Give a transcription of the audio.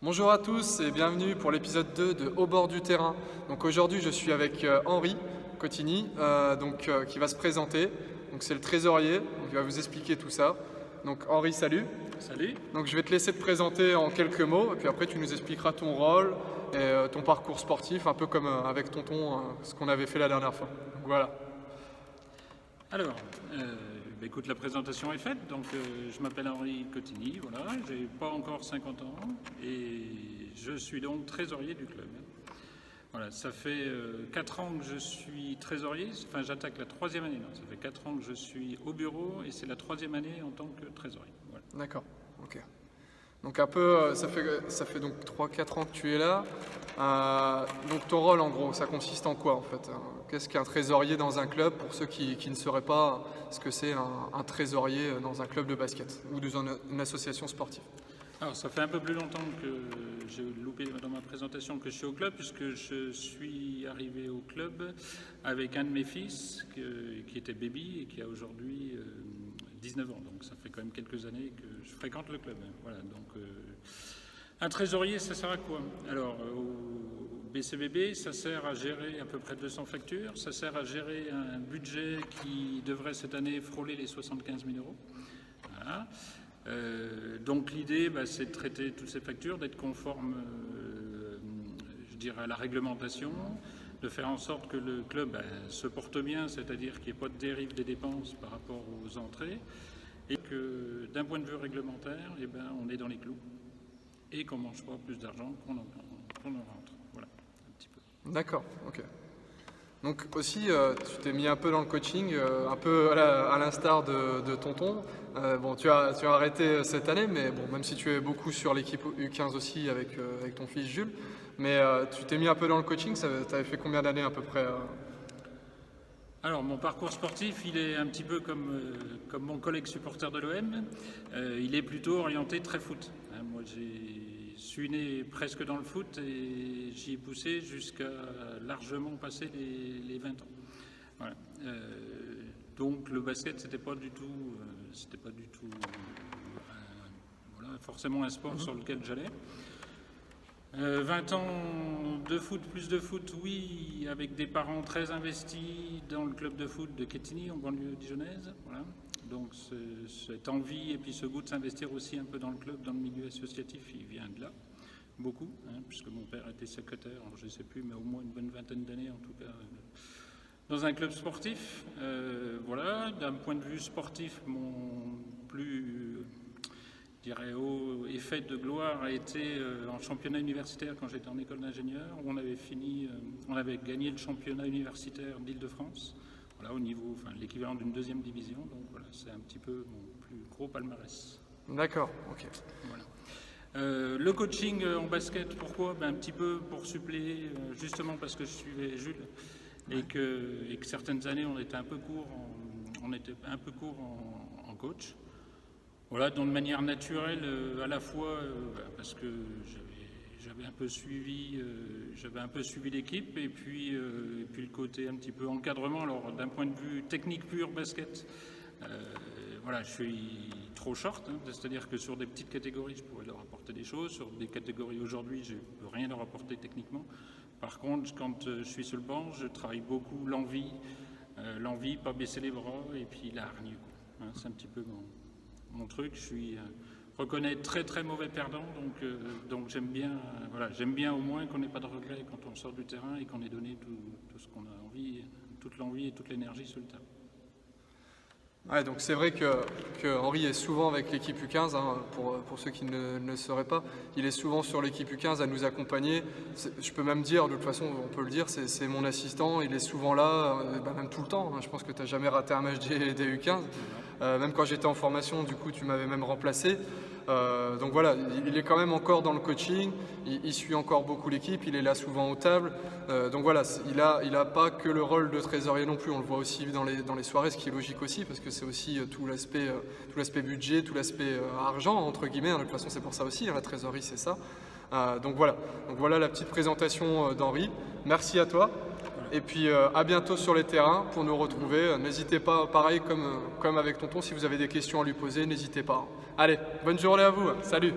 Bonjour à tous et bienvenue pour l'épisode 2 de Au bord du terrain. Donc aujourd'hui je suis avec Henri Cotigny qui va se présenter. Donc c'est le trésorier, donc il va vous expliquer tout ça. Donc Henri, salut. Salut. Donc je vais te laisser te présenter en quelques mots et puis après tu nous expliqueras ton rôle et ton parcours sportif, un peu comme avec tonton, ce qu'on avait fait la dernière fois. Donc voilà. Alors, écoute, la présentation est faite. Donc, je m'appelle Henri Cotigny, voilà, j'ai pas encore 50 ans et je suis donc trésorier du club. Voilà, ça fait 4 ans que je suis trésorier, enfin j'attaque la 3e année, non, ça fait 4 ans que je suis au bureau et c'est la 3e année en tant que trésorier. Voilà. D'accord, ok. Donc un peu, ça fait donc 3-4 ans que tu es là. Donc ton rôle en gros, ça consiste en quoi en fait? Qu'est-ce qu'un trésorier dans un club pour ceux qui ne sauraient pas ce que c'est un trésorier dans un club de basket ou dans une association sportive? Alors ça fait un peu plus longtemps que j'ai loupé dans ma présentation que je suis au club puisque je suis arrivé au club avec un de mes fils qui était baby et qui a aujourd'hui 19 ans. Donc ça fait quand même quelques années que je fréquente le club. Voilà, donc un trésorier, ça sert à quoi? Alors au BCBB, ça sert à gérer à peu près 200 factures, ça sert à gérer un budget qui devrait cette année frôler les 75 000 euros. Voilà. Donc l'idée, c'est de traiter toutes ces factures, d'être conforme je dirais, à la réglementation, de faire en sorte que le club se porte bien, c'est-à-dire qu'il n'y ait pas de dérive des dépenses par rapport aux entrées, et que d'un point de vue réglementaire, on est dans les clous, et qu'on ne mange pas plus d'argent qu'on en rentre. Voilà, un petit peu. D'accord, ok. Donc aussi, tu t'es mis un peu dans le coaching, un peu à l'instar de tonton. Bon, tu as arrêté cette année, mais bon, même si tu es beaucoup sur l'équipe U15 aussi avec ton fils Jules, mais tu t'es mis un peu dans le coaching, tu avais fait combien d'années à peu près? Alors, mon parcours sportif, il est un petit peu comme mon collègue supporter de l'OM. Il est plutôt orienté très foot. Moi, je suis né presque dans le foot et j'y ai poussé jusqu'à largement passer les 20 ans. Voilà. Donc, le basket, c'était pas du tout forcément un sport sur lequel j'allais. 20 ans de foot, plus de foot, oui, avec des parents très investis dans le club de foot de Quetigny, en banlieue dijonnaise. Voilà. Donc cette envie et puis ce goût de s'investir aussi un peu dans le club, dans le milieu associatif, il vient de là, beaucoup, puisque mon père était secrétaire, je ne sais plus, mais au moins une bonne vingtaine d'années en tout cas, dans un club sportif. Voilà, d'un point de vue sportif, mon plus... haut effet de gloire a été en championnat universitaire quand j'étais en école d'ingénieur, où on avait gagné le championnat universitaire d'Île-de-France, voilà, au niveau, l'équivalent d'une 2e division, donc voilà, c'est un petit peu mon plus gros palmarès. D'accord, ok. Voilà. Le coaching en basket, pourquoi? Un petit peu pour suppléer, justement parce que je suivais Jules, et que certaines années on était un peu court en coach. Voilà, de manière naturelle, à la fois parce que j'avais un peu suivi l'équipe et puis le côté un petit peu encadrement. Alors d'un point de vue technique pur basket, voilà, je suis trop short, c'est-à-dire que sur des petites catégories, je pourrais leur apporter des choses. Sur des catégories aujourd'hui, je ne peux rien leur apporter techniquement. Par contre, quand je suis sur le banc, je travaille beaucoup l'envie, pas baisser les bras et puis la hargne. C'est un petit peu mon truc. Je suis reconnais très très mauvais perdant, donc j'aime bien au moins qu'on n'ait pas de regrets quand on sort du terrain et qu'on ait donné tout ce qu'on a envie, toute l'envie et toute l'énergie sur le terrain. Ouais, donc c'est vrai que Henri est souvent avec l'équipe U15, pour ceux qui ne le sauraient pas, il est souvent sur l'équipe U15 à nous accompagner. Je peux même dire, de toute façon on peut le dire, c'est mon assistant, il est souvent là, même tout le temps. Je pense que tu n'as jamais raté un match des U15. Même quand j'étais en formation, du coup tu m'avais même remplacé. Donc voilà, il est quand même encore dans le coaching, il suit encore beaucoup l'équipe, il est là souvent aux tables. Donc voilà, il a pas que le rôle de trésorier non plus, on le voit aussi dans les soirées, ce qui est logique aussi, parce que c'est aussi tout l'aspect budget, tout l'aspect argent, entre guillemets. De toute façon, c'est pour ça aussi, la trésorerie, c'est ça. Donc voilà la petite présentation d'Henri. Merci à toi. Et puis à bientôt sur les terrains pour nous retrouver. N'hésitez pas, pareil comme avec tonton, si vous avez des questions à lui poser, n'hésitez pas. Allez, bonne journée à vous. Salut!